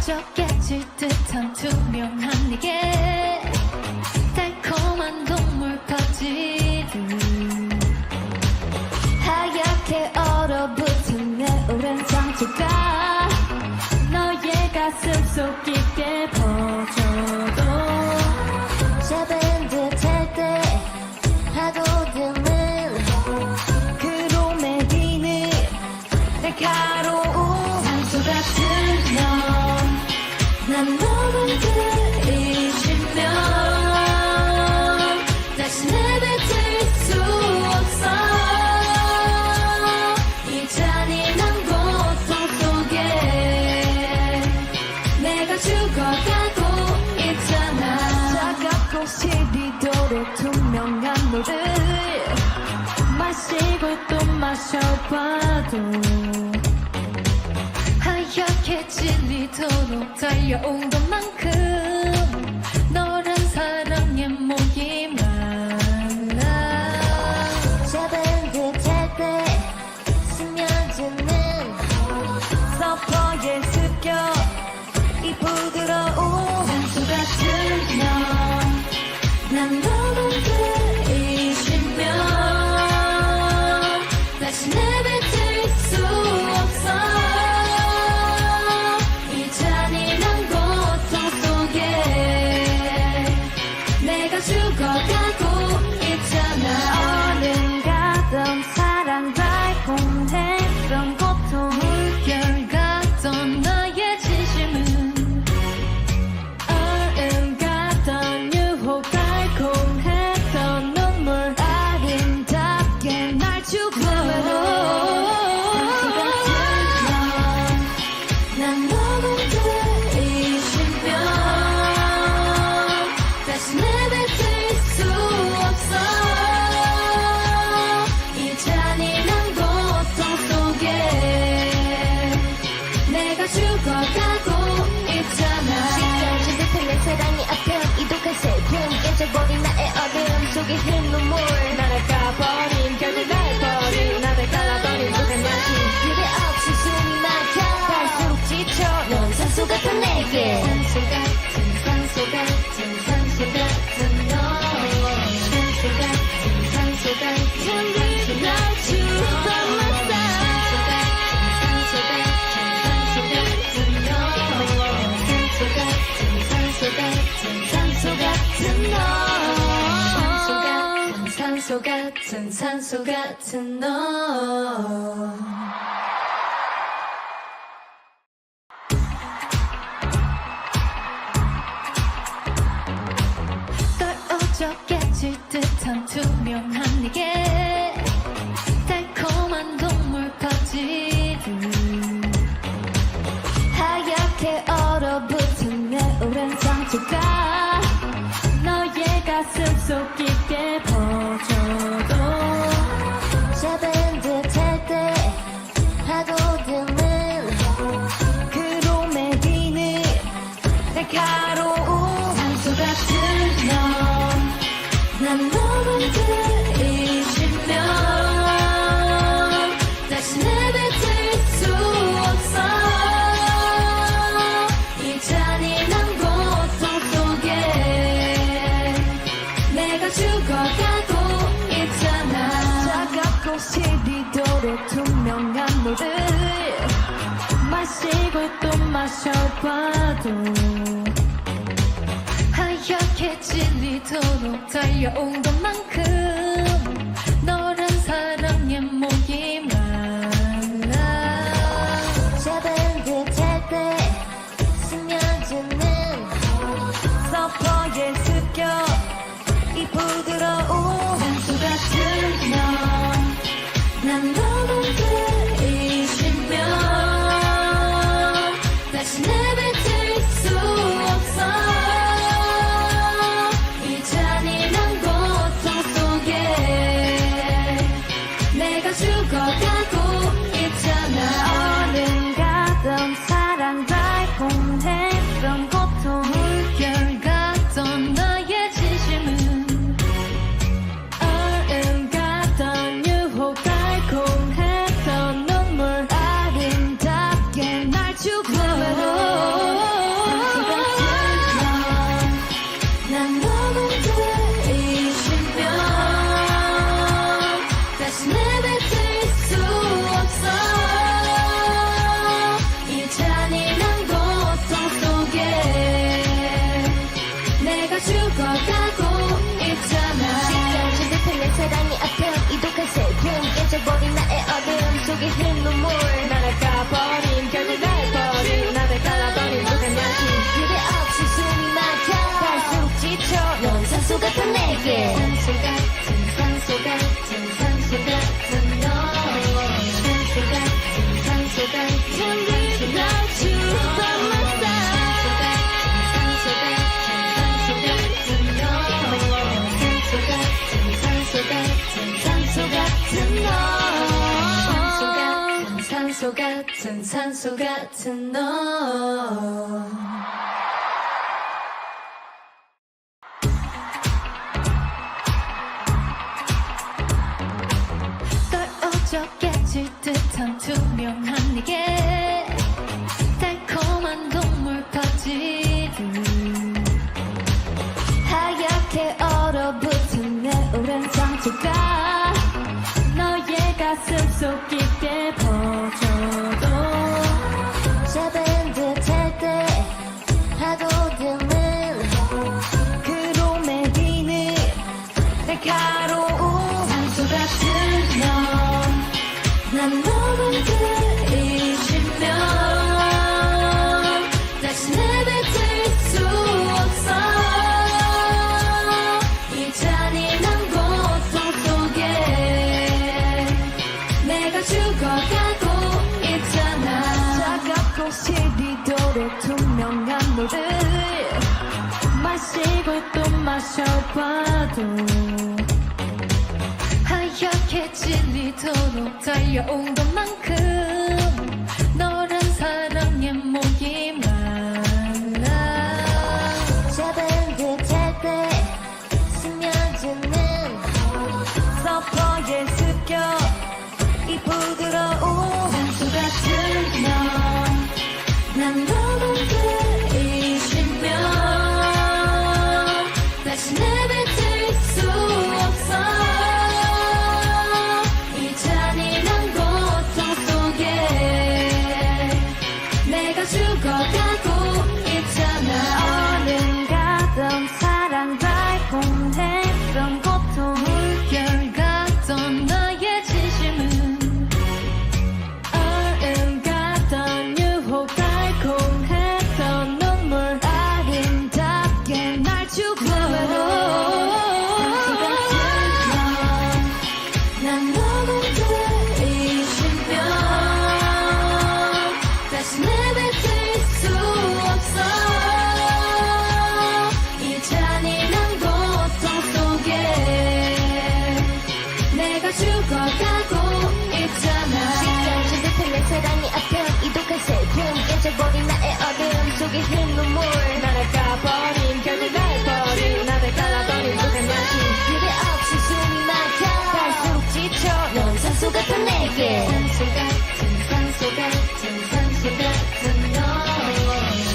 떨어져 깨질 듯한 투명한 네게 달콤한 동물 퍼지듯 하얗게 얼어붙은 내 오랜 상처가 너의 가슴 속 깊게 퍼져도 잡은 듯할 때 파고드는 그로 매기는 날카로운 산소 같으면 난 너를 들이쉬면 다시 내뱉을 수 없어 이 잔인한 고통 속에 내가 죽어가고 있잖아 차갑고 시리도록 투명한 물을 마시고 또 마셔봐도 하얗게 질리도록 달려온 것만큼 너란 사랑의 목이 말라 잡은 듯할 때 스며드는 서퍼에 습겨 이 부드러운 산소 같으면 난 너를 들이쉬면 다시 내뱉을 수 없어 이 잔인한 고통 속에 내가 죽어가고 있잖아 어른가던 사랑 달콤했던 고통 물결 같던 나의 진심은 어른가던 유혹 달콤했던 눈물 아름답게 날 주고 난 너를 들이쉬면 다시 내뱉을 수 없어 이 잔인한 고통 속에 내가 죽어가고 있잖아 찢어진 듯한 내 사랑의 아픔 이독한 슬픔 깨져버린 나의 어둠 속에 흐른 눈물 나를 까버린 결국 날 버린 나를 갈라버린 독한 양심 그대 없이 숨이 막혀 갈수록 지쳐 넌 산소 같은 내게 산소 같은 산소 같은 산소 같은 너 산소 같은 산소 같은 날 죽어왔어 산소 같은 너 산소 같은 너 산소 같은 산소 같은 너 떨어져 깨질 듯한 투명한 네게 달콤한 동물 퍼지듯 하얗게 얼어붙은 내 오랜 상처가 너의 가슴 속 깊게 퍼져도 잡은 듯할 때 파고드는 그로 매기는 날카로운 산소 같으면 난 너를 들이쉬면 다시 내뱉을 수 없어 이 잔인한 고통 속에 내가 죽어가고 있잖아 차갑고 시리도록 투명한 물을 마시고 또 마셔봐도 하얗게 질리도록 달려온 것만큼 너란 사랑의 목이 말라 잡은 듯할 때 스며드는 서퍼에 습겨 이 부드러운 산소 같으면 난 너를 들이쉬면 다시 내뱉을 수 없어 이 잔인한 고통 속에 내가 죽어가고 있잖아 어른가던 사랑 달콤했던 고통 물결 같던 나의 진심은 어른가던 유혹 달콤했던 눈물 아름답게 날 주고 속에 흐른 눈물 나를 까버린 결국 날 버린 나를 갈라버린 무슨 양심 그대 없이 숨이 막혀 갈수록 지쳐 넌 산소 같은 내게 산소 같은 산소 같은 산소 같은 너 산소 같은 산소 같은 Without you by my side 산소 같은 산소 같은 산소 같은 너 산소 같은 산소 같은 너 떨어져 깨질 듯한 투명한 네게 달콤한 동물 퍼지듯 하얗게 얼어붙은 내 오랜 상처가 너의 가슴 속 깊게 퍼져도 잡은 듯할 때 파고드는 그로 매이는 날카로운 산소 같은 넌난 너를 들이쉬면 다시 내뱉을 수 없어 이 잔인한 고통 속에 내가 죽어가고 있잖아 차갑고 시리도록 투명한 물을 마시고 또 마셔봐도 하얗게 질리도록 달려온 것만큼 너란 사랑의 목이 말라 잡은 듯할 때 스며드는 서퍼에 습격 이 부드러운 산소 같은 넌난 너만 들이쉬면 다시 내뱉을 수 없어 이 잔인한 고통 속에 내가 죽어가고 있잖아 어른가던 사랑 달콤했던 고통 물결 같던 나의 진심은 얼음 같던 유혹 달콤했던 눈물 아름답게 날 죽어도 난 너만 들이쉬면 다시 내뱉을 수 없어 이 잔인한 고통 속에 내가 죽어가고 있잖아 찢어진 듯한 내 사랑이 앞에 이독한 슬픔 깨져버린 나의 어둠 속에 흐른 눈물 나를 까버린 결국 날 버린 나를 갈라버린 무슨 양심 그대 없이 숨이 막혀 갈수록 지쳐 넌 산소 같은 내게 산소 같은 산소 같은 산소 같은 너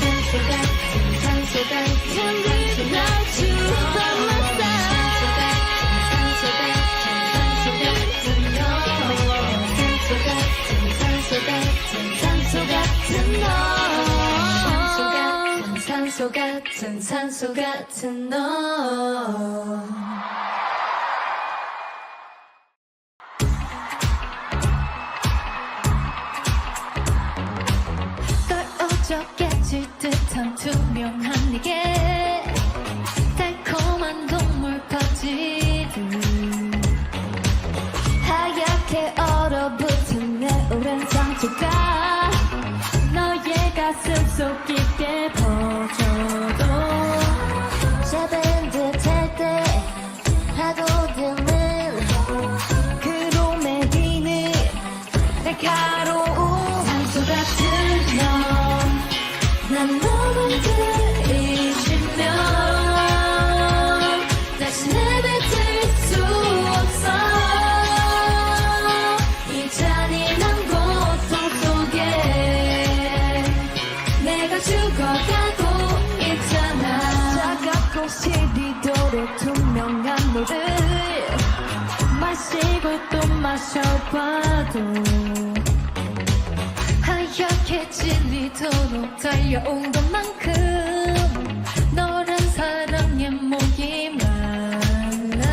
산소 같은 산소 같은 Without you by my side 산소 같은 산소 같은 산소 같은 너 산소 같은 산소 같은 너 떨어져 깨질 듯한 투명한 네게 달콤한 동물 퍼지듯 하얗게 얼어붙은 내 오랜 상처가 너의 가슴 속 깊게 퍼져도 잡은 듯할 때 파고드는 그로 매이는 날카로운 산소 같은 넌난 너만 들이쉬면 다시 내뱉을 수 없어 이 잔인한 고통 속에 내가 죽어가고 있잖아 차갑고 시리도록 투명한 물을 마시고 또 마셔봐도 하얗게 질리도록 달려온 것만큼 너란 사랑의 목이 말라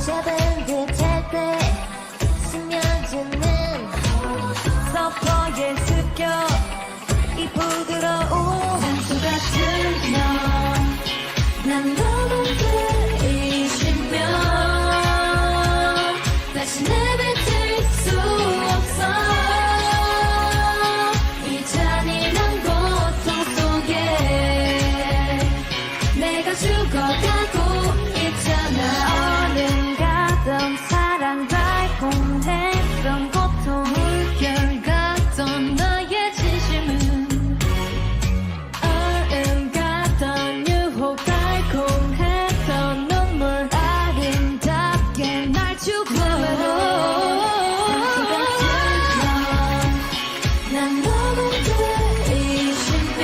잡은 듯할 때 스며드는 느껴 이 부드러운 산소 같은 넌난 너무 그리시면 다시 내뱉을 수 없어 이 잔인한 고통 속에 내가 죽어가고 있잖아 얼음 같던 사랑 달콤했던 고통 물결 같던 나의 진심은 얼음 같던 유혹 달콤했던 눈물 아름답게 날 죽음으로 난 너무 그리시면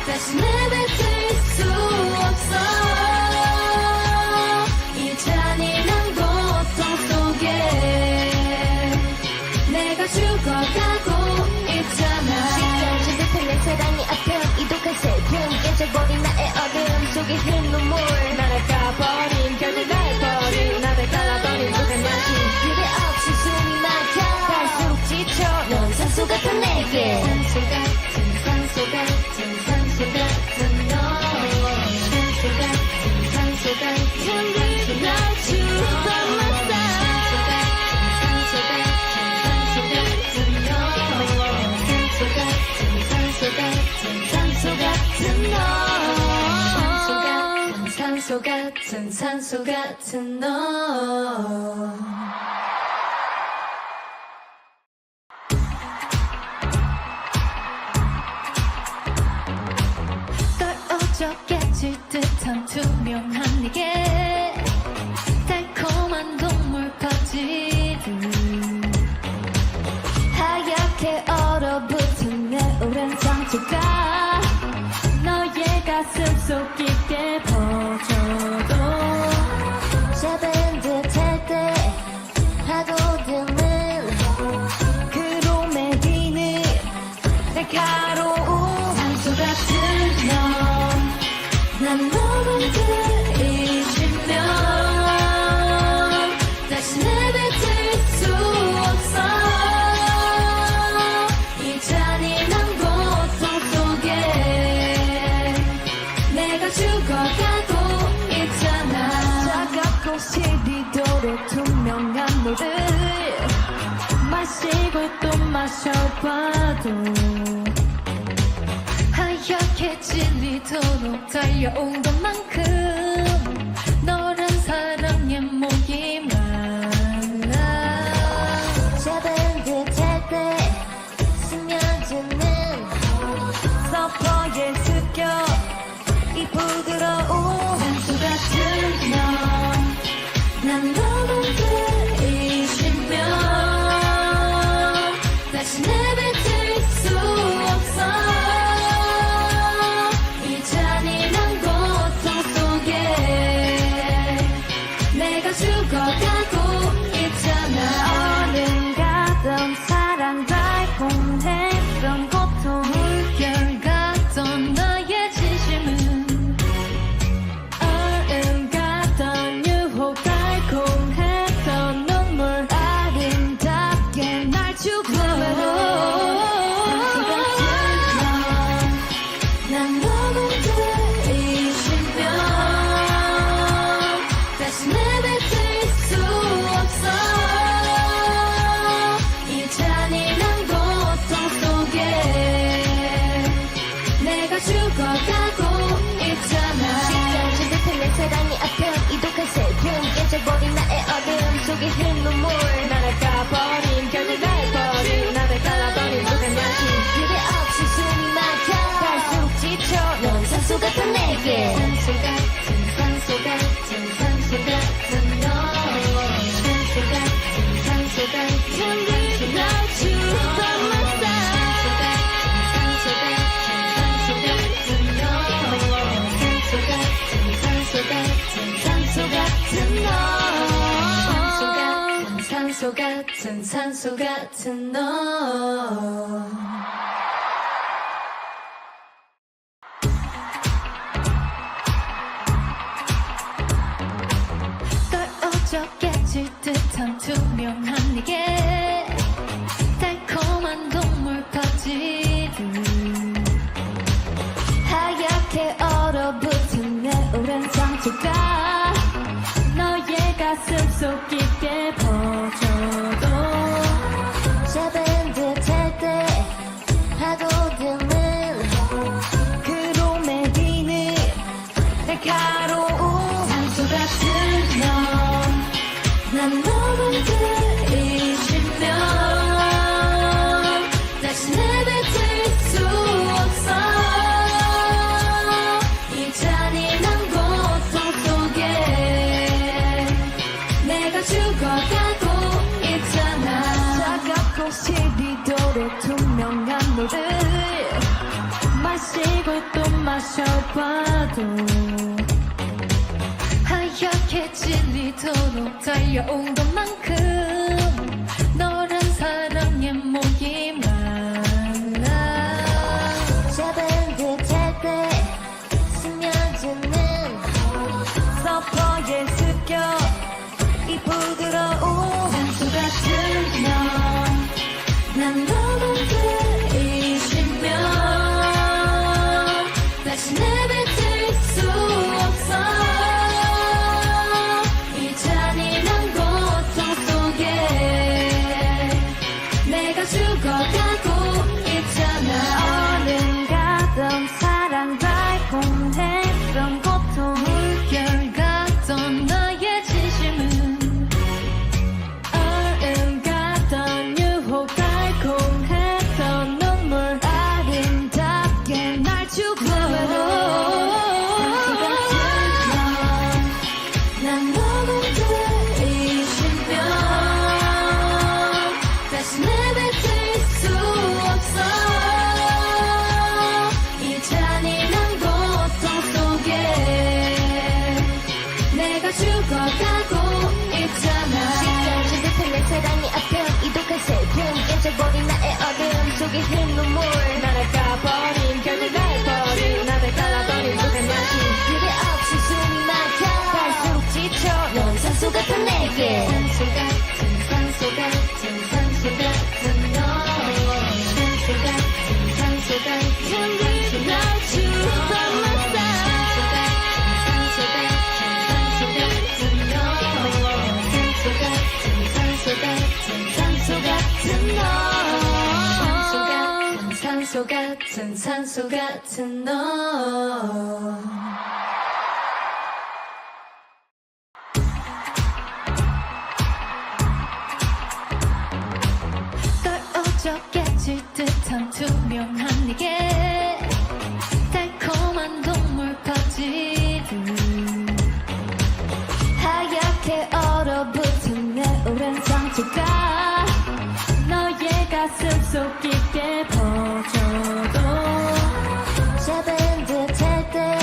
다시 내뱉을 수 없어 이 잔인한 고통 속에 내가 죽어가고 있잖아 찢어진 듯한 내 사랑이 아픈 이 독한 슬픔 깨져버린 나의 어둠 속에 흐른 눈물 나를 까버린 결국 날 버린 나를 갈라버린 독한 양심 그대 없이 숨이 막혀 갈수록 지쳐 넌 산소 같은 내게 산소 같은 산소 같은 산소 같은 너 산소 같은 산소 같은 Without you by my side 산소 같은 산소 같은 산소 같은 너 산소 같은 산소 같은 너 떨어져 깨질 듯한 투명한 네게 달콤한 동물 퍼지듯 하얗게 얼어붙은 내 오랜 상처가 너의 가슴 속 깊게 퍼져도 잡은 듯할 때 파고드는 그로 매이는 날카로운 산소 같은 넌난 너무 그리시면 다시 내뱉을 수 없어 이 잔인한 고통 속에 내가 죽어가고 있잖아 차갑고 시리도록 투명한 물을 마시고 또 마셔봐도 하얗게 질리도록 달려온 것만큼 너란 사랑의 목이 말라 잡은 듯할 때 스며드는 서퍼의 습격 이 부드러운 산소 같은 넌난 너무 그리시면 다시 내뱉을 수 없어 이 잔인한 고통 속에 내가 죽어가고 있잖아 얼음 같던 사랑 달콤했던 고통 물결 같던 나의 진심은 얼음 같던 유혹 달콤했던 눈물 아름답게 날 죽음으로 난 너무 그리시면 다시 내뱉을 수 없어 이 잔인한 고통 속에 내가 죽어가고 있잖아 찢어진 듯한 내 사랑이 아픈 이 독한 슬픔 깨져버린 나의 어둠 속에 흐른 눈물 나를 까버린 결국 날 버린 나를 갈라버린 독한 양심 그대 없이 숨이 막혀 갈수록 지쳐 넌 산소 같은 내게 산소 같은 산소 같은 산소 같은 너 산소 같은 산소 같은 Without you by my side 산소 같은 산소 같은 산소 같은 산소 같은 너 산소 같은 산소 같은 너 떨어져 깨질 듯한 투명한 네게 달콤한 들이쉬면 다시 내뱉을 수 없어 이 잔인한 고통 속에 내가 죽어가고 있잖아 차갑고 시리도록 투명한 물을 마시고 또 마셔봐도 하얗게 질리도록 달려온 것만큼 너란 사랑의 목이 많아 잡은 듯할 때 스며드는 서퍼에 습격 이 부드러운 산소 같은 넌난 너무 들이쉬면 다시 내뱉을 수 없어 이 잔인한 고통 속에 내가 죽어가고 있잖아 어른가던 사랑 달콤했던 고통 물결 같던 나의 진심은 얼음 같던 유혹 달콤했던 눈물 아름답게 날 주고 난 너무 들이쉬면 다시 내뱉을 수 없어 이 잔인한 고통 속에 내가 죽어가고 있잖아 시간이 듯한 내 사랑이 아픈 이독한 슬픔 깨져버린 나의 어둠 속에 흐른 눈물 날아가버린 결국 날 버린 나를 갈라버린 무슨 양심 그대 없이 숨이 막혀 갈수록 지쳐 넌 산소 같은 내게 산소 같은 산소 같은 산소 같은 너 산소 같은 산소 같은 날 주워봤어 산소 같은 산소 같은 너 산소 같은 산소 같은 산소 같은 너 산소 같은 산소 같은 너 떨어져 깨질 듯한 투명한 네게 달콤한 동물 퍼지듯 하얗게 얼어붙은 내 오랜 상처가 너의 가슴 속 깊게 퍼져도 잡은 듯할 때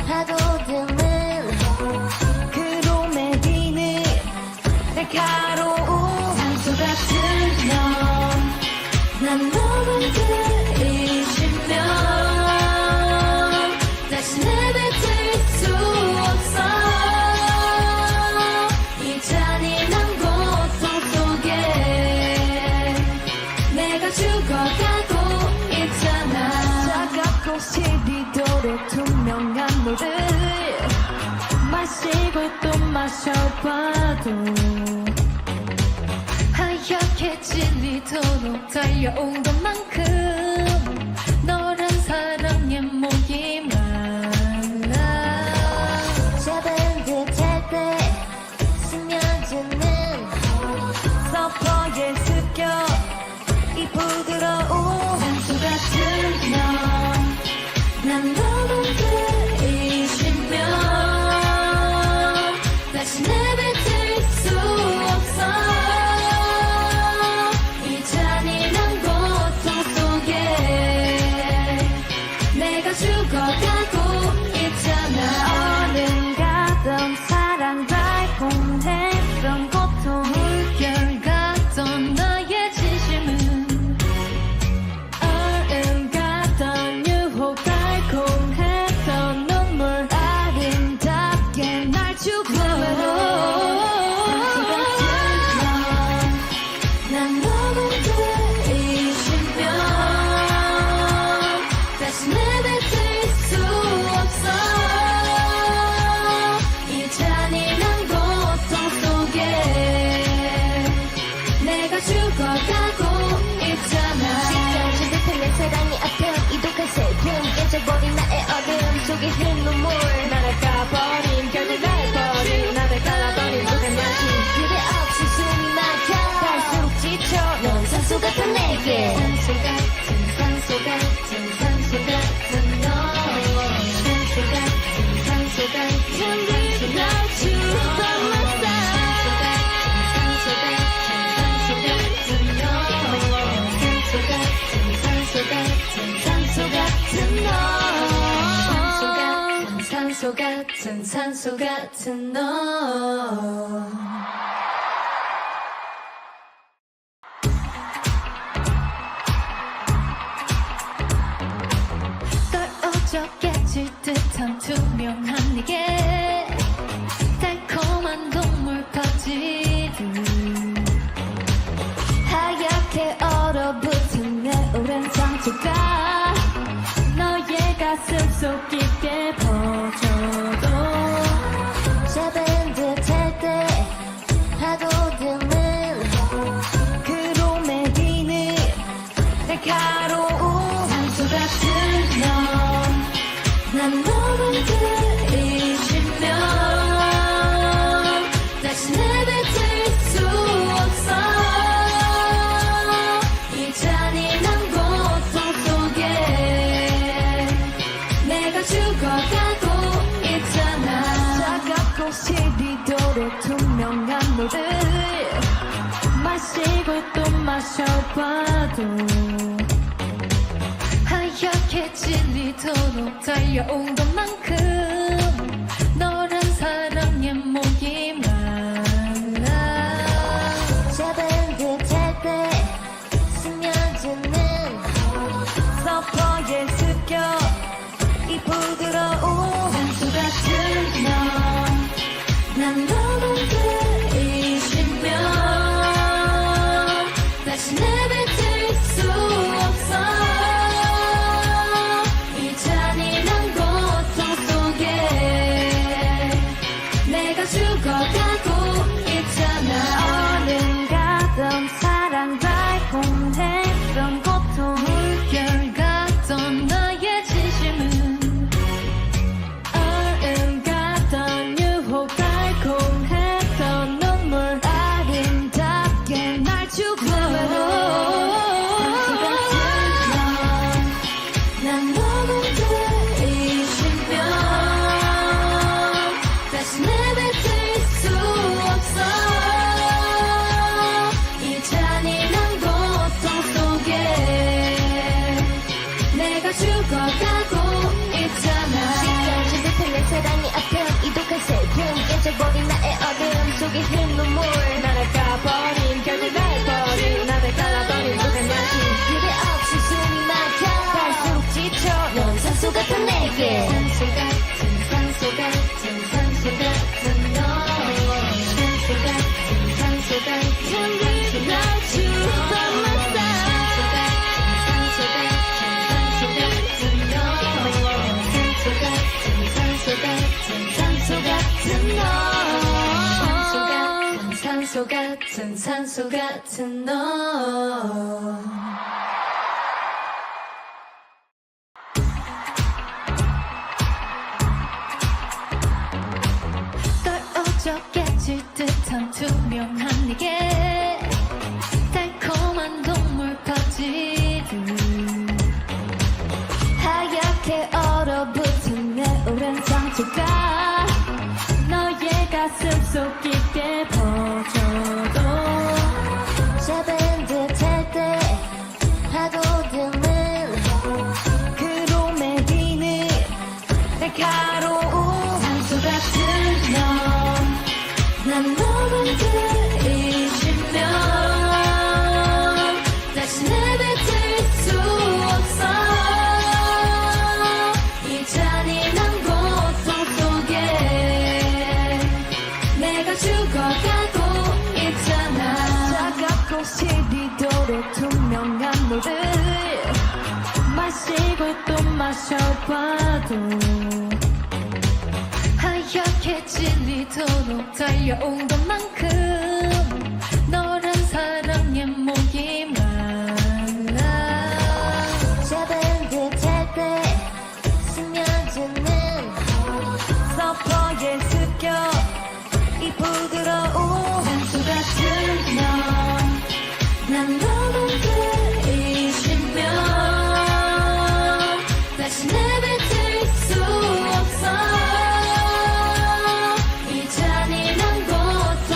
파고드는 그로 매기는 날카로운 산소 같은 넌난 너무 들이쉬면 다시 내뱉을 수 없어 이 잔인한 고통 속에 내가 죽어가고 있잖아 차갑고 시리도록 투명한 물을 마시고 또 마셔봐도 하얗게 질리도록 달려온 것만큼 너란 사랑의 목이 많아 잡은 듯할 때 스며드는 서퍼에 습격 이 부드러운 산소 같은 넌난 너무 들이쉬면 다시 내뱉을 수 없어 이 잔인한 고통 속에 내가 죽어가고 있잖아 얼음 같던 사랑 달콤했던 고통 물결 같던 나의 진심은 얼음 같던 유혹 달콤했던 같은 산소 같은 너 떨어져 깨질 듯한 투명한 네게 달콤한 동물까지 하얗게 얼어붙은 내 오랜 상처가 너의 가슴 속 깊게 퍼져도 잡은 듯할 때 파고드는 그로 매이는 날카로운 산소 같은 넌난 너를 들이쉬면 다시 내뱉을 수 없어 이 잔인한 고통 속에 내가 죽어가고 있잖아 차갑고 시리도록 투명한 물을 마시고 또 마셔봐도 하얗게 질리도록 달려온 것만큼 너란 사랑의 목이 말라 잡은 듯할 때 스며드는 서퍼에 습격 이 부드러운 산소 같은 넌난 너를 들이쉬면 다시 내뱉을 수 없어 이 잔인한 고통 속에 내가 죽어가고 있잖아 어른가던 사랑 달콤했던 고통 물결 같던 나의 진심은 얼음 같던 유혹 달콤했던 눈물 아름답게 날 죽어도 난 너를 들이쉬면 다시 내뱉을 수 없어 이 잔인한 고통 속에 내가 죽어가고 있잖아 찢어진 듯한 내 사랑의 아픔 이독한 슬픔 깨져버린 나의 어둠 속에 흐른 눈물 나를 까버린 결국 날 버린 나를 갈라버린 무한 양심 그대 없이 숨이 막혀 갈수록 지쳐 넌 산소 같은 내게 산소 같은 산소 같은 산소 같은 너 산소 같은 산소 같은 Without you by my side 산소 같은 너 산소 같은 산소 같은 산소 같은 너 산소 같은 산소 같은 너 떨어져 깨질 듯한 투명한 네게 달콤한 동물까지 하얗게 얼어붙은 내 오랜 상처가 너의 가슴 속 깊게 퍼져도 잡은 듯할 때 파고드는 그로 매이는 날카로운 산소 같은 넌난 너를 들이쉬면 다시 내뱉을 수 없어 이 잔인한 고통 속에 내가 죽어가고 있잖아 차갑고 시리도록 투명한 물을 마시고 또 마셔봐도 하얗게 질리도록 달려온 것만큼 너란 사랑의 목이 말라 잡은 듯할 때 스며드는 서퍼에 습격 이 부드러운 산소 같은 넌난 너를 들이쉬면 다시 내뱉을 수 없어 이 잔인한 고통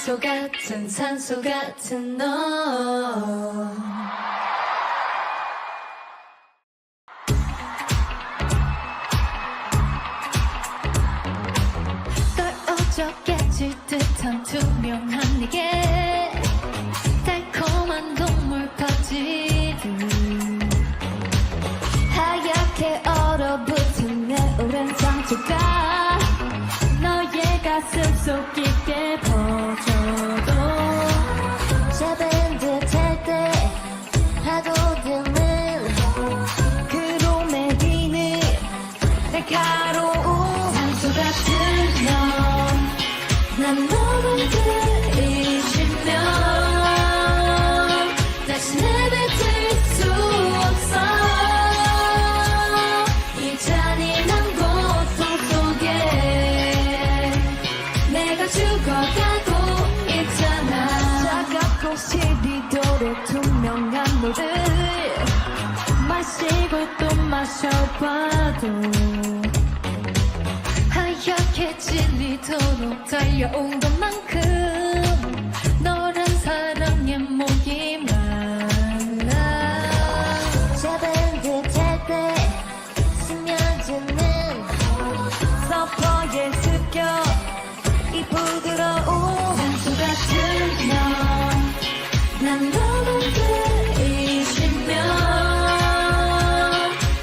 산소 같은 산소 같은 너 떨어져 깨질 듯한 투명한 네게 달콤한 동물 퍼지듯 하얗게 얼어붙은 내 오랜 상처가 너의 가슴 속 깊게 퍼져도 잡은 듯할 때 파고드는 그로 매기는 날카로운 산소 같은 넌난 너를 들이쉬면 다시 내뱉을 수 없어 이 잔인한 고통 속에 내가 죽어가고 있잖아 차갑고 12도로 투명한 물을 마시고 또 마셔봐도 하얗게 질리도록 달려온 것만큼 너란 사랑의 목이 말라 잡은 듯할 때 스며드는 서퍼에 습겨 이 부드러운 산소 같은 넌난 너를 들이쉬면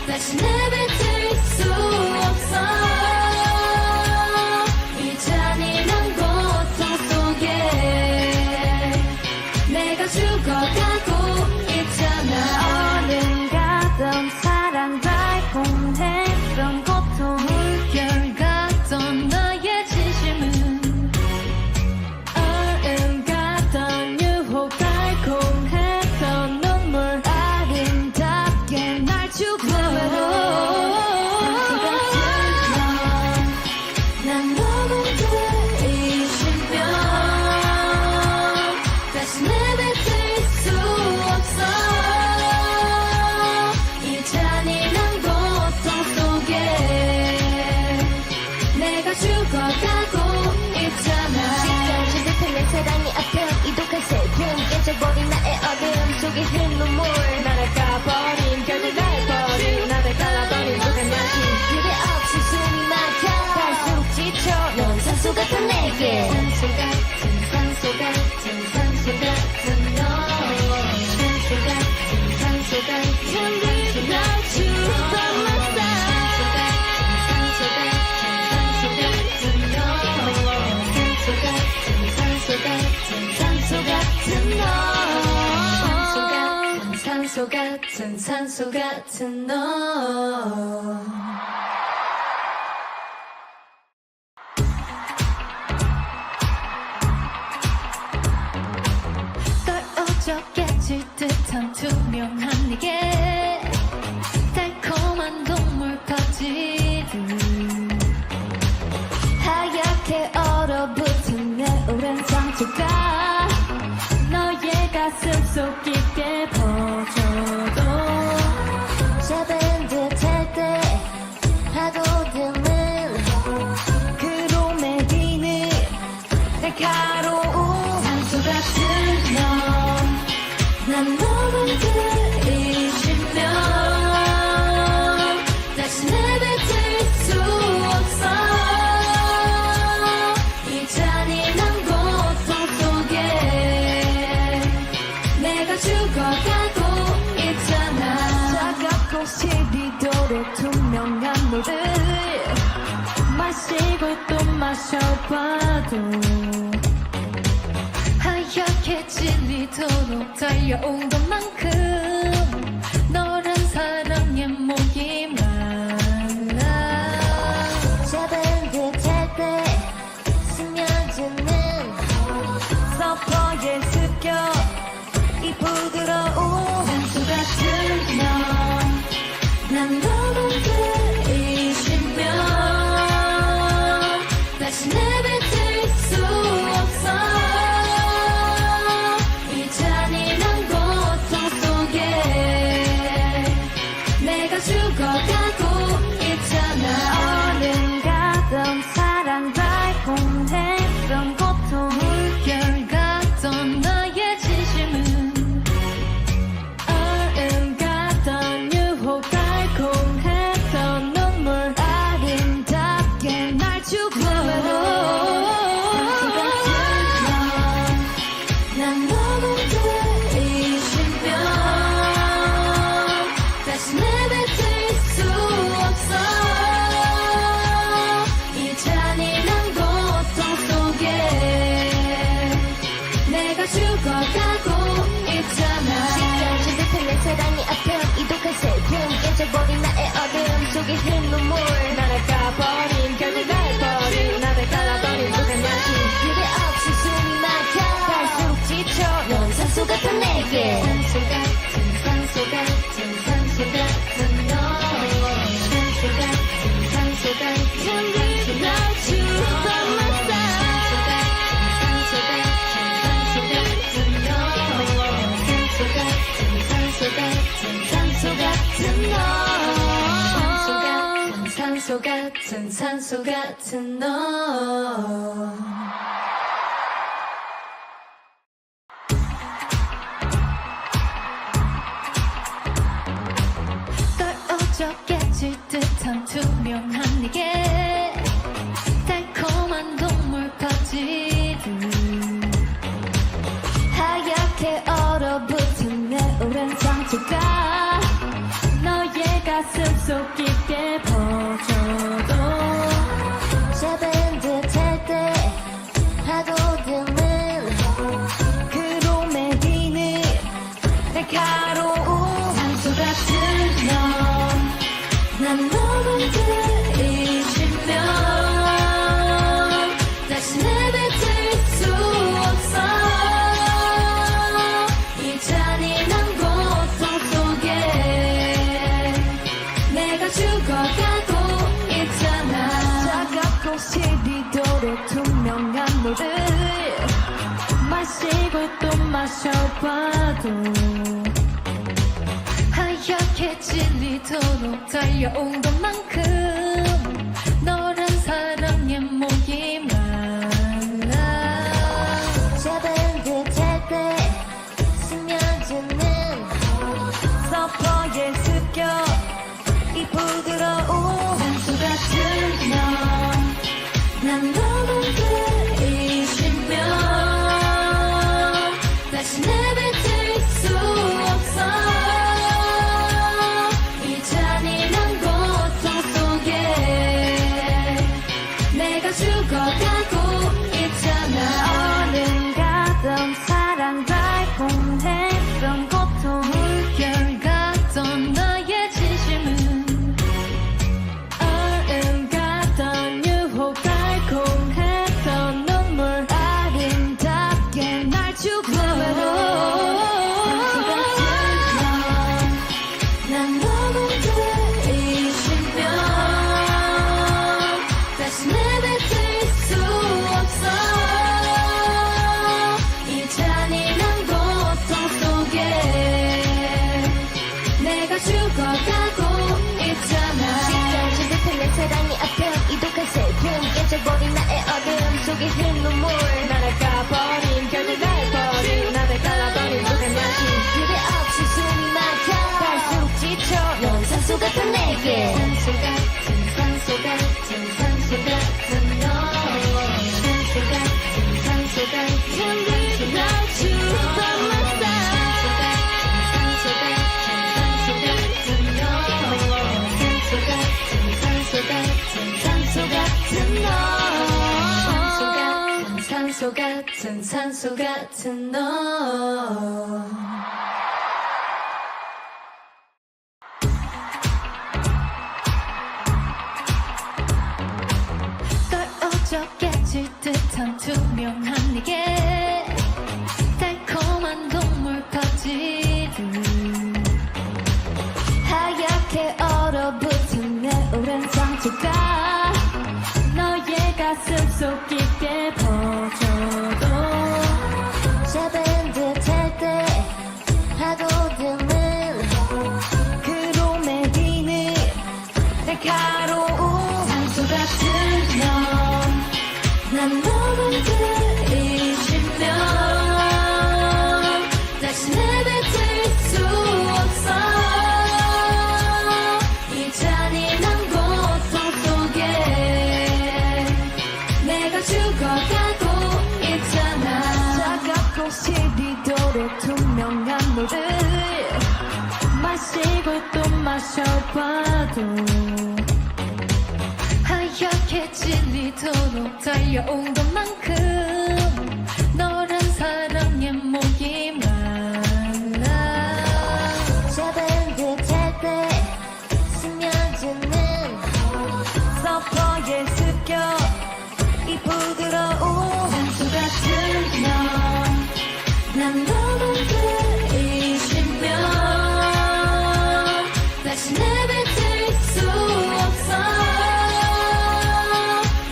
다시 내뱉을 수 없어 이 잔인한 고통 속에 내가 죽어가고 있잖아 어른가던 사랑 달콤했던 고통 물결 같던 나의 진심은 어른가던 유혹 달콤했던 눈물 아름답게 날 죽어도 난 너를 들이쉬면 다시 내뱉을 수 없어 이 잔인한 고통 속에 내가 죽어가고 있잖아 시간이 듯한 내 사랑이 아픈 이독한 슬픔 깨져버린 나의 어둠 속에 흐른 눈물 나를 까버린 결국 날 버린 나를 갈라버린 독한 양심 그대 없이 숨이 막혀 갈수록 지쳐 넌 산소 같은 내게 산소 같은 산소 같은 산소 같은 너 산소 같은 산소 같은 날 죽어왔어 산소 같은 산소 같은 산소 같은 산소 같은 너 산소 같은 산소 같은 너 떨어져 깨질 듯한 투명한 네게 달콤한 동물 퍼지듯 하얗게 얼어붙은 내 오랜 상처가 너의 가슴 속 깊게 퍼져도 잡은 듯할 때 파고드는 그로 매기는 날카로운 산소 같은 넌난 너를 들이쉬면 다시 내뱉을 수 없어 이 잔인한 고통 속에 내가 죽어가고 있잖아 차갑고 12도로 투명한 물을 마시고 또 마셔봐도 하얗게 질리도록 달려온 것만큼 너란 사랑의 목이 말라 잡은 듯할 때 스며드는 서퍼에 습겨 이 부드러운 산소 같은 넌난 너를 들이쉬면 다시 내뱉을 수 없어 이 잔인한 고통 속에 죽어 산소 같은 넌 너무 들이쉬면 다시 내뱉을 수 없어 이 잔인한 고통 속에 내가 죽어가고 있잖아 시간이 내 사랑이 앞에 이독한 슬픔 깨져버린 나의 어둠 속에 흐른 눈물 나를 까버린 결국 날 버린 나를 갈라버린 무슨 양심 그대 없이 숨이 막혀 갈수록 지쳐 넌 산소 같은 내게 산소 같은 산소 같은 산소 같은 너 산소 같은 산소 같은 without you by my side 산소 같은 너 산소 같은 산소 같은 산소 같은 너 산소 같은 산소 같은 너 떨어져깨질 듯한 투명한 네게 달콤한 동물 퍼지듯 하얗게 얼어붙은 내 오랜 상처가 너의 가슴 속 깊게 퍼져도 잡은 듯할 때 파고드는 그로 매이는 날카로운 산소 같은 넌난 너무 들이쉬면 다시 내뱉을 수 없어 이 잔인한 고통 속에 내가 죽어가고 있잖아 차갑고 시리도록 투명한 물을 마시고 또 마셔봐도 하얗게 질리도록 달려온 것만큼 너란 사랑의 목이 말라 잡은 듯할 때 스며드는 서퍼에 습격 이 부드러운 산소 같은 넌난 너무 들이쉬면 다시 내뱉을 수 없어 이 잔인한 고통 속에 내가 죽어가고 있잖아 얼음 같던 사랑 달콤했던 고통 물결 같던 나의 진심은 얼음 같던 유혹 달콤했던 눈물 아름답게 날 죽어 난 너무 들이쉬면 다시 내뱉을 수 없어 이 잔인한 고통 속에 내가 죽어가고 있잖아 시간이 듯한 내 사랑이 앞에 이독한 슬픔 깨져버린 나의 어둠 속에 흐른 눈물 나를 까버린 결국 날 버린 나를 갈라버린 무슨 양심 그대 없이 숨이 막혀 갈수록 지쳐 넌 산소 같은 내게 산소 같은 산소 같은 산소 같은 너 산소 같은 산소 같은 without you by my side 산소 같은 산소 같은 너 산소 같은 산소 같은 산소 같은 너 산소 같은 산소 같은 너 떨어져깨질 듯한 투명한 네게 달콤한 동물 퍼지듯 하얗게 얼어붙은 내 오랜 상처가 너의 가슴 속 깊게 퍼져도 잡은 듯할 때 파고드는 그로 매이는 날카로운 산소 같은 넌난 너무 들이쉬면 다시 내뱉을 수 없어 이 잔인한 고통 속에 물을 마시고 또 마셔봐도 하얗게 질리도록 달려온 것만큼 너란 사랑의 목이 말라. 잡은 듯할 때 스며드는 서퍼에 습격 이 부드러운 산소 같은 넌난 너무 그리시면 다시 내뱉을 수 없어.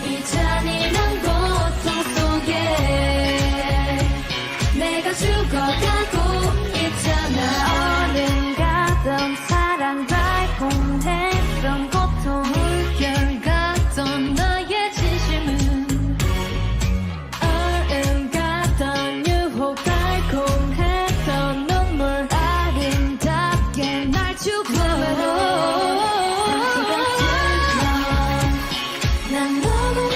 이 잔인한 고통 속에 내가 죽어가고 있잖아. 얼음 같던 사랑 달콤했던 고통 물결 같던 나의 진심은 얼음 같던 유혹 달콤했던 눈물 아름답게 날 죽어 난 너무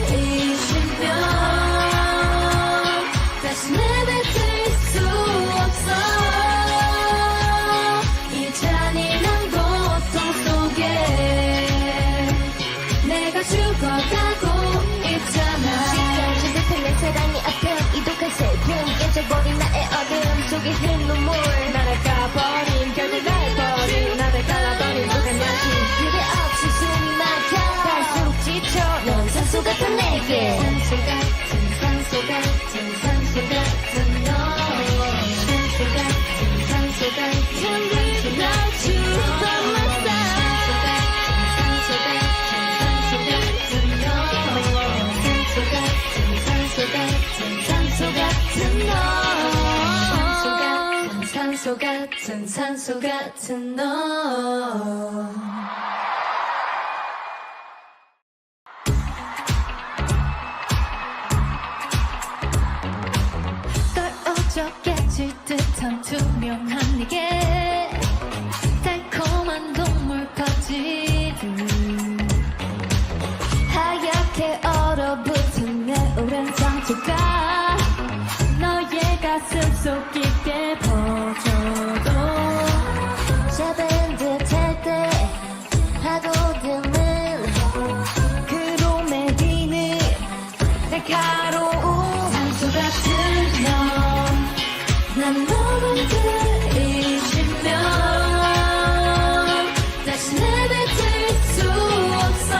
그리시면 다시 내뱉을 수 없어. 이 잔인한 고통 속에 내가 죽어가고 있잖아. 찢어진 듯한 내 사랑의 아픔 이독한 슬픔 깨져버린 나의 얼음 속에 흐른 눈물 나를 까버린 결국 날 버린 나를 갈라버린 북한 양심 그대 없이 숨이 막혀 갈수록 지쳐 넌 산소 같은 내게 산소 같은 산소 같은 산소 같은 너. 산소 같은 산소 같은 Without you by my 산소 같은 산소 같은 너. 산소 같은 산소 같은 산소 같은 너. 산소 같은 산소 같은 너. 떨어져 깨질 듯한 투명한 네게 달콤한 동물 퍼지듯 하얗게 얼어붙은 내 오랜 상처가 너의 가슴 속 깊게 퍼져도 잡은 듯할 때 파고드는 그로매기는 날카로운 산소 같은 넌난 너무 그리시면 다시 내뱉을 수 없어.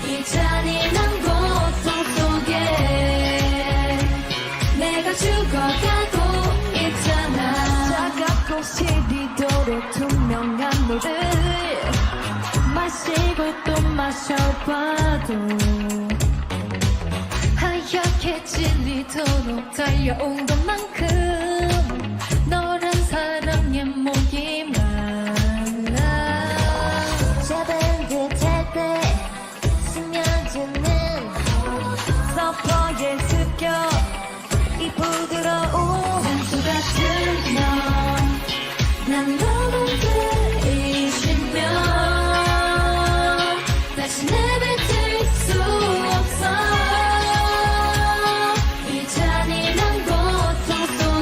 이 잔인한 고통 속에 내가 죽어가고 있잖아. 차갑고 시리도록 투명한 물을 마시고 또 마셔봐도 하얗게 질리도록 달려온 것만큼 너란 사랑의 목이 말라. 잡은 듯할 때 스며드는 서퍼에 습격 이 부드러운 산소 같은 넌난 너무 그리시면 다시 내뱉을 수 없어. 이 잔인한 고통 속에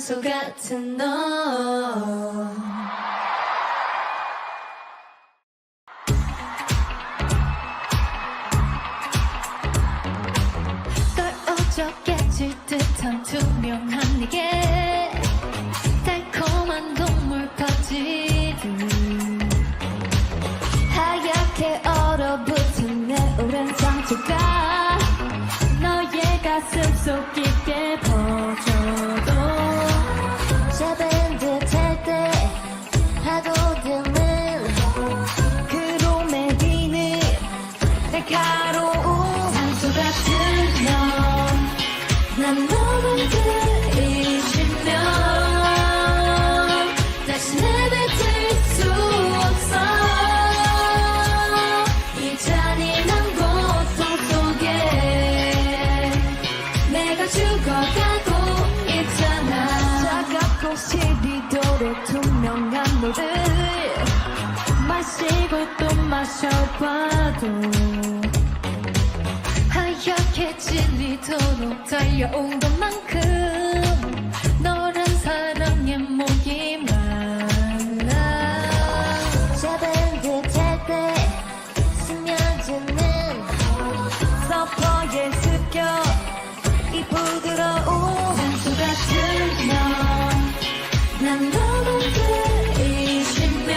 산소 같은 너. 떨어져 깨질 듯한 투명한 네게 달콤한 동물 퍼지듯 하얗게 얼어붙은 내 오랜 상처가 너의 가슴 속 깊게 퍼져도 잡은 듯할 때 파고드는 그로 매기는 날카로운 산소 같은 넌난 너무 그리시면 다시 내뱉을 수 없어 이 잔인한 고통 속에 내가 죽어가고 있잖아. 차갑고 12도로 투명한 물을 마시고 또 마셔봐도 하얗게 질리도록 달려온 것만큼 너란 사랑의 목이 말라. 잡은 듯할 때 스며드는 서퍼에 습격 이 부드러운 산소 같은 넌난 너무 그리시면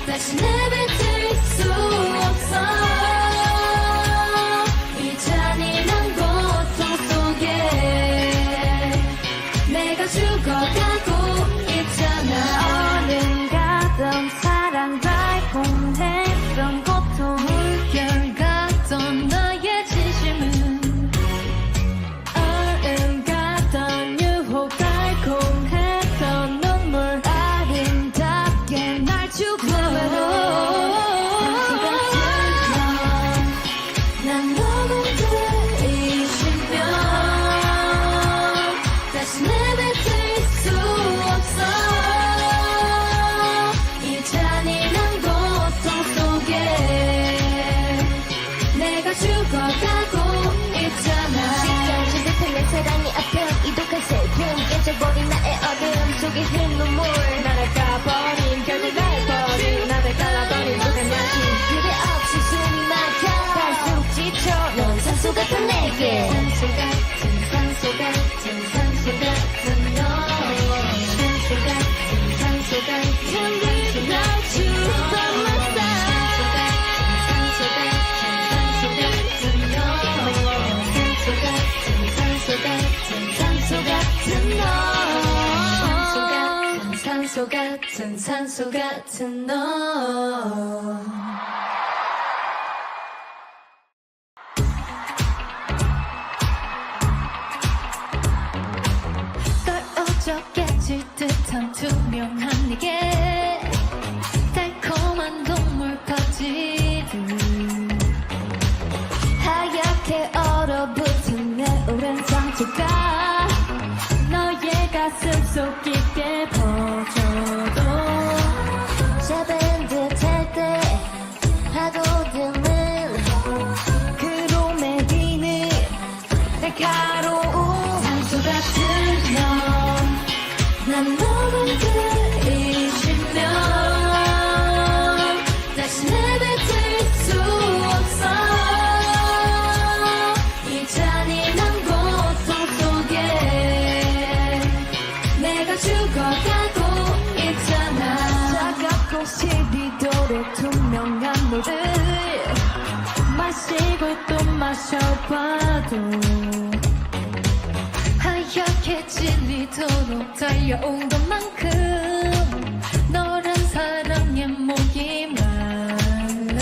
다시 내뱉을 수 없어 이 잔인한 고통 속에 내가 죽어가고 있잖아. 어른가던 사랑 달콤했던 고통 물결같던 나의 진심은 어른가던 유혹 달콤했던 눈물 아름답게 날 주고 난 너무 그리시면 다시 내뱉을 수 없어 이 잔인한 고통 속에 내가 죽어가고 있잖아. 찢어진 듯한 내 사랑이 앞에 이독한 슬픔 깨져버린 나의 어둠 속에 흐른 눈물 나를 까버린 결국 날 버린 나를 갈라버린 듯한 양심 그대 없이 숨이 막혀 갈수록 지쳐 넌 산소 같은 내게 산소 같은 산소 같은 산소 같은 너 산소 같은 산소 같은 Without you by my side 산소 같은 산소 같은 산소 같은 너 산소 같은 산소 같은 너. 떨어져 깨질 듯한 투명한 네게 달콤한 동물 퍼지듯 하얗게 얼어붙은 내 오랜 상처가 너의 가슴 속 깊게 퍼져도 잡은 듯할 때 파고드는 그로 매기는 날카로운 산소 같은 넌난 너무 그리시면 다시 내뱉을 수 없어 이 잔인한 고통 속에 내가 죽어가고 있잖아. 차갑고 12도로 투명한 물을 마시고 또 마셔봐도 하얗게 질리도록 달려온 것만큼 너란 사랑의 목이 말라.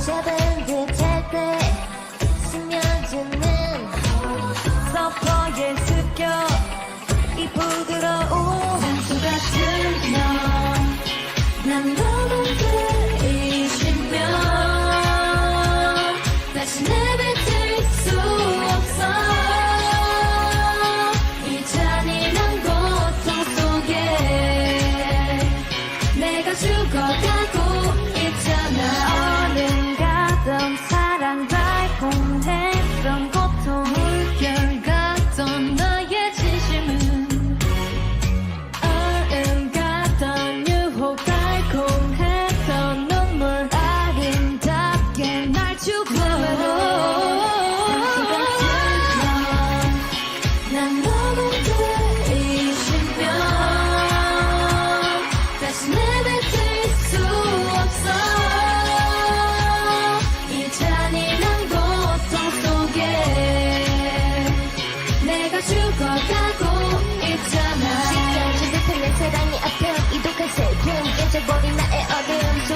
잡은 듯할 때 스며드는 서퍼에 습격 이 부드러운 산소 같은 넌난 너무 그리시면 다시 내뱉을 수 없어 이 잔인한 고통 속에 내가 죽어가고 있잖아. 어른가던 사랑 달콤했던 고통 물결같던 나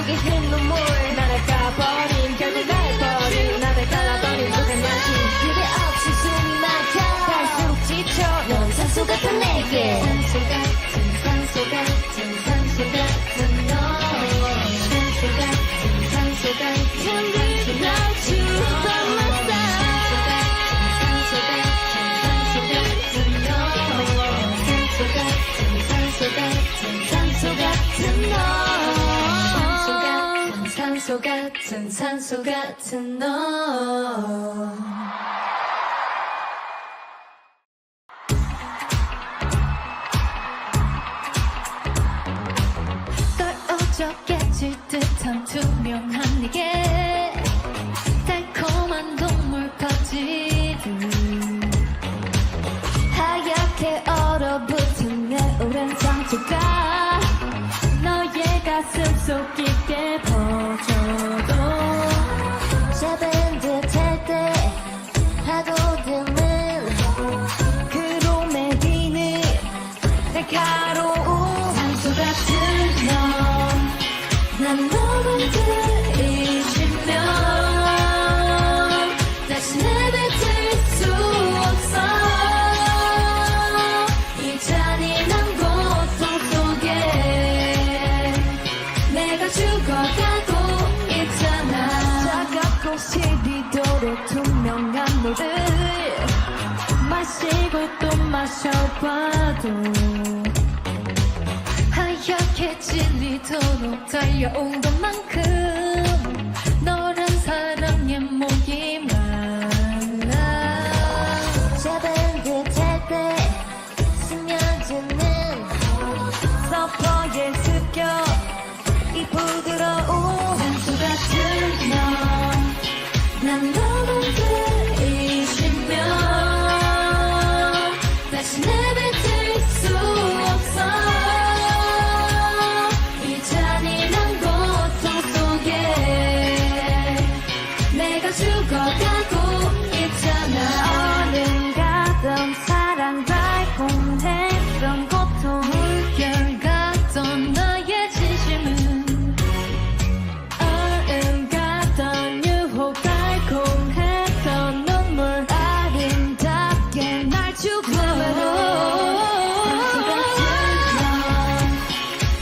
속에 흐른 눈물 나를 까버린 결국 날 버린 나를 갈라버린 무슨 양심 그대 없이 숨이 막혀 갈수록 지쳐 넌 산소 같은 내게 산소 같은 산소 같은 산소 같은 너 산소 같은 산소 같은 Without you by my side 산소 같은 너 산소 같은 산소 같은 산소 같은 너 산소 같은 산소 같은 너 떨어져 깨질 듯한 투명한 네게 달콤한 동물 퍼지듯 하얗게 얼어붙은 내 오랜 상처가 너의 가슴 속 깊게 퍼져도 잡은 듯할 때 파고드는 그로 매기는 날카로운 산소 같은 넌난 너만 들이쉬면 다시 내뱉을 수 없어 이 잔인한 고통 속에 내가 죽어가고 있잖아 차갑고 시리도록 투명한 물을 마시고 또 마셔봐도 하얗게 질리도록 달려온 것만큼 너란 사랑의 목이 말라 잡은 듯할 때 스며드는 서퍼의 습격 이 부드러운 산소 같은 넌난 너만 들이쉬면 다시 내뱉을 수 없어 이 잔인한 고통 속에 내가 죽어가고 있잖아 얼음 같던 사랑 달콤했던 고통 물결 같던 나의 진심은 얼음 같던 유혹 달콤했던 눈물 아름답게 날 죽음으로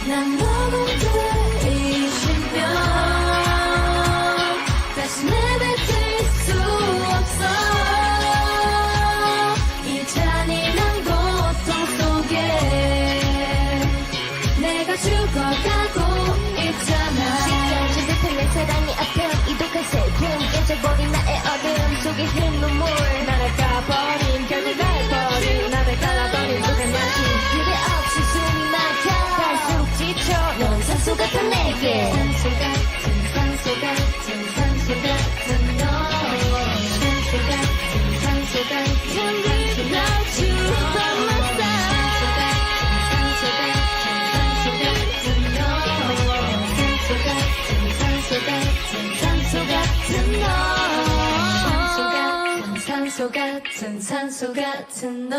난 너만 들이쉬면 다시 내뱉을 수 없어 이 잔인한 고통 속에 내가 죽어가고 있잖아 찢어진 듯한 내 사랑의 아픔 이독한 슬픔 깨져버린 나의 어둠 속에 흐른 눈물 나를 까버린 결국 날 버린 나를 갈라버린 무슨 양심 그대 없이 숨이 막혀 갈수록 지쳐 넌 산소 같은 내게 산소 같은 산소 같은 산소 같은 너 산소 같은 산소 같은 Without you by my side 산소 같은 너 산소 같은 산소 같은 산소 같은 너 산소 같은 산소 같은 너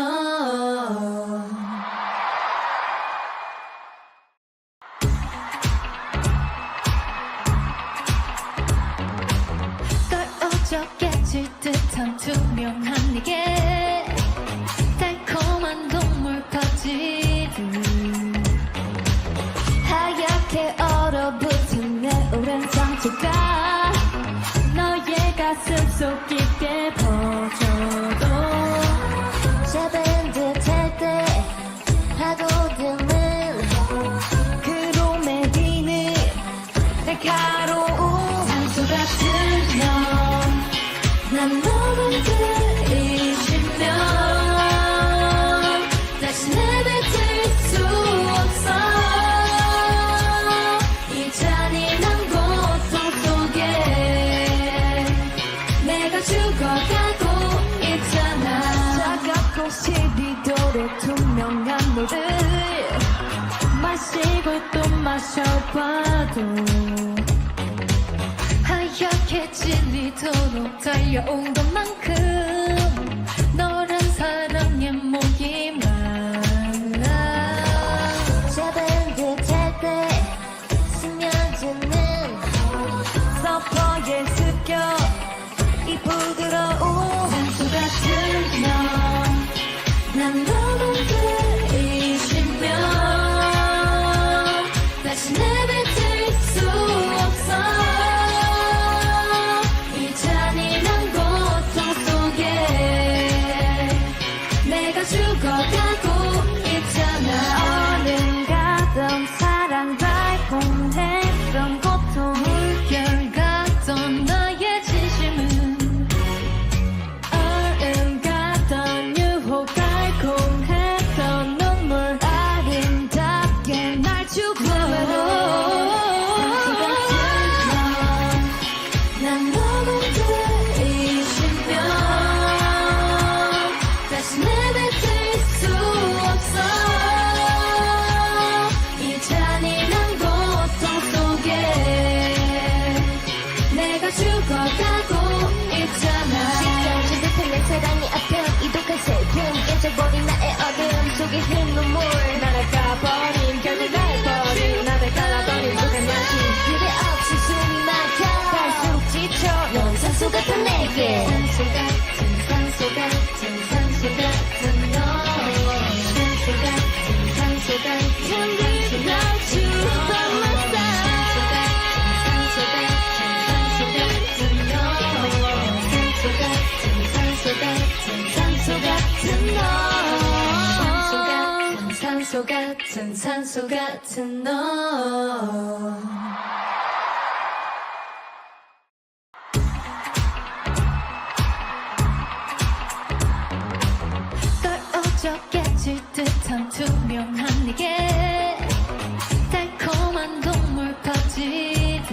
떨어져 깨질 듯한 투명한 네게 달콤한 동물 퍼지듯 하얗게 얼어붙은 내 오랜 상처가 너의 가슴 속 깊게 퍼져도 잡은 듯할 때 파고드는 그로 매기는 날카로운 산소 같은 넌난 너만 들이쉬면 다시 내뱉을 수 없어 이 잔인한 고통 속에 내가 죽어가고 있잖아 차갑고 시리도록 투명한 물을 마시고 또 마셔봐도 하얗게 질리도록 달려온 것만큼 너란 사랑의 목이 말라 잡은 듯할 때 스며드는 산소 같은 너 떨어져 깨질 듯한 투명한 네게 달콤한 동물 퍼지듯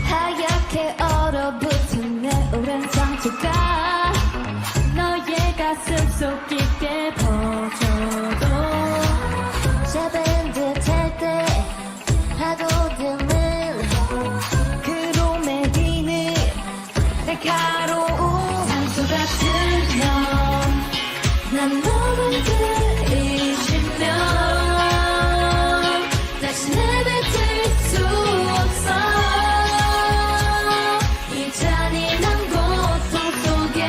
하얗게 얼어붙은 내 오랜 상처가 너의 가슴 속 깊게 퍼져도 잡은 듯할 때 파고드는 그로 매기는 날카로운 산소 같은 넌난 너를 들이쉬면 다시 내뱉을 수 없어 이 잔인한 고통 속에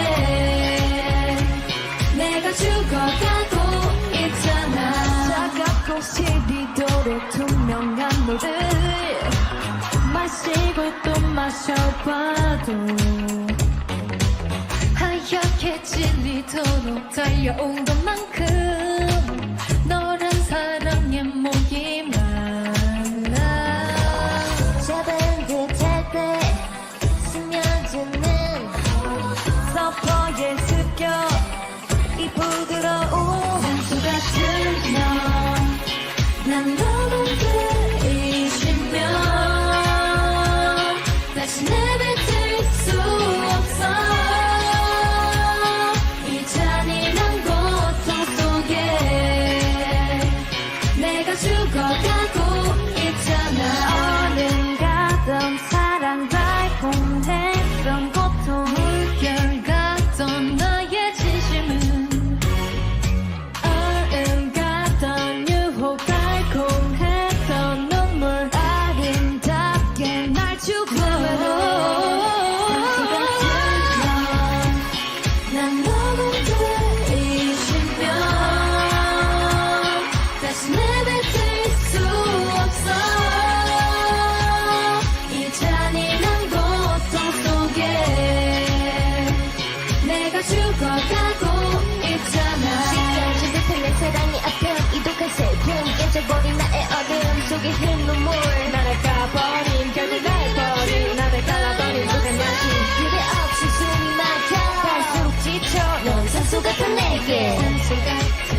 내가 죽어가고 있잖아 차갑고 시리도록 투명한 물을 마시고 또 마셔봐도 하얗게 질리도록 달려온 것만큼 너란 사랑의 목이 말라 잡은 듯할 때 스며드는 서퍼에 습격 이 부드러운 산소 같은 넌난 너를 들이쉬면 다시 내뱉을 수 없어 이 잔인한 고통 속에 내가 죽어가고 있잖아 어른가던 사랑 달콤했던 고통 물결 같던 나의 진심은 얼음 같던 유혹 달콤했던 눈물 아름답게 날 주고 난 너를 들이쉬면 다시 내뱉을 수 없어 이 잔인한 고통 속에 내가 죽어가고 있잖아 찢어진 듯한 내 사랑이 아픈 이독한 슬픔 깨져버린 나의 어둠 속에 흐른 눈물 나를 까버린 결국 날 버린 나를 갈라버린 무슨 양심 그대 없이 숨이 막혀 갈수록 지쳐 넌 산소 같은 내게 산소 같은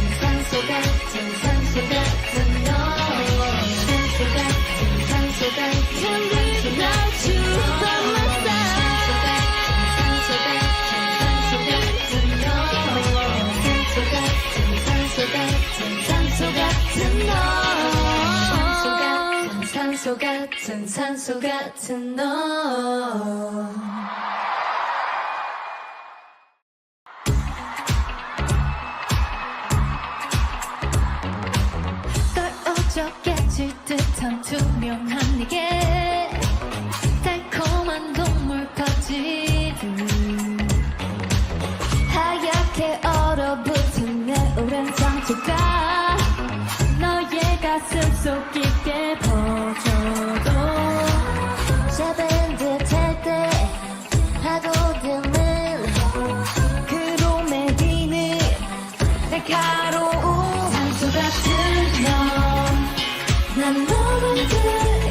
너 산소 같은 날 주워놨어 산소 같은 너 떨어져 깨질 듯한 투명한 네게 달콤한 동물 퍼지듯 하얗게 얼어붙은 내 오랜 상처가 너의 가슴 속 깊게 퍼져도 잡은 듯할 때 파고드는 그로 매기는 날카로운 산소 같은 넌난 너를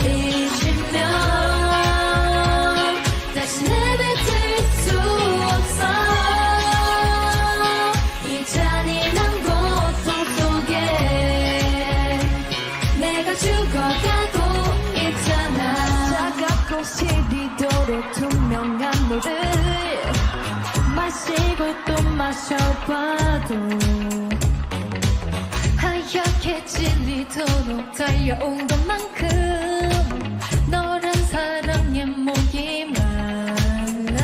들이쉬면 다시 내뱉을 수 없어 이 잔인한 고통 속에 내가 죽어가고 있잖아 차갑고 시리도록 투명한 물을 마시고 또 마셔봐도 하얗게 질리도록 달려온 것만큼 너란 사랑의 목이 말라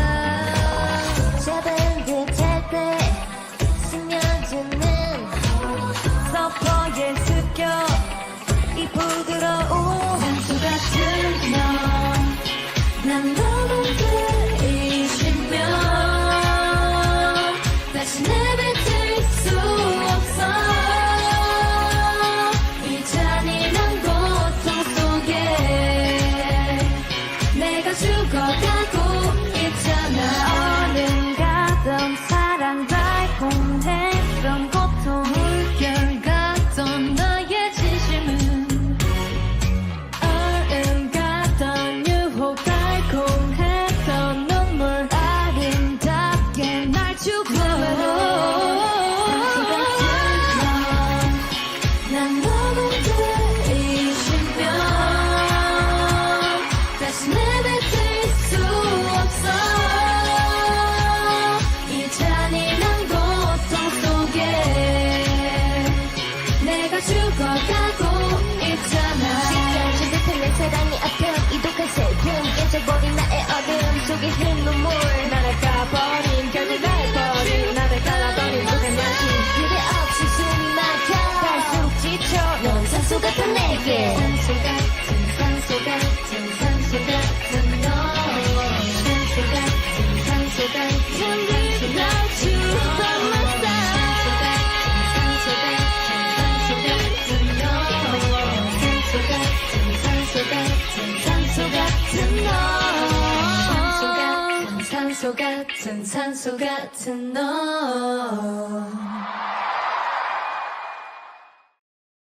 잡은 듯할 때 스며드는 서퍼에 습격 이 부드러운 산소 같은 넌난 너를 들이쉬면 다시 내뱉을 수 없어 이 잔인한 고통 속에 내가 죽어가고 있잖아 얼음 가던 사랑 달콤했던 고통 물결 내가 죽어가고 있잖아 시작지 듯한 내 사랑이 아편 이독한 세균 깨져버린 나의 어둠 속에 흐른 눈물 나를 까버린 결국 날 버린 나를 갈라버린 무한 양심 그대 없이 숨이 막혀 갈수록 지쳐 넌 산소 같아 내게 산소 같은 산소 같은 산소 같은 너 산소 같은 산소 같은 Without you by my side 산소 같은 너 산소 같은 산소 같은 산소 같은 너 산소 같은 산소 같은 너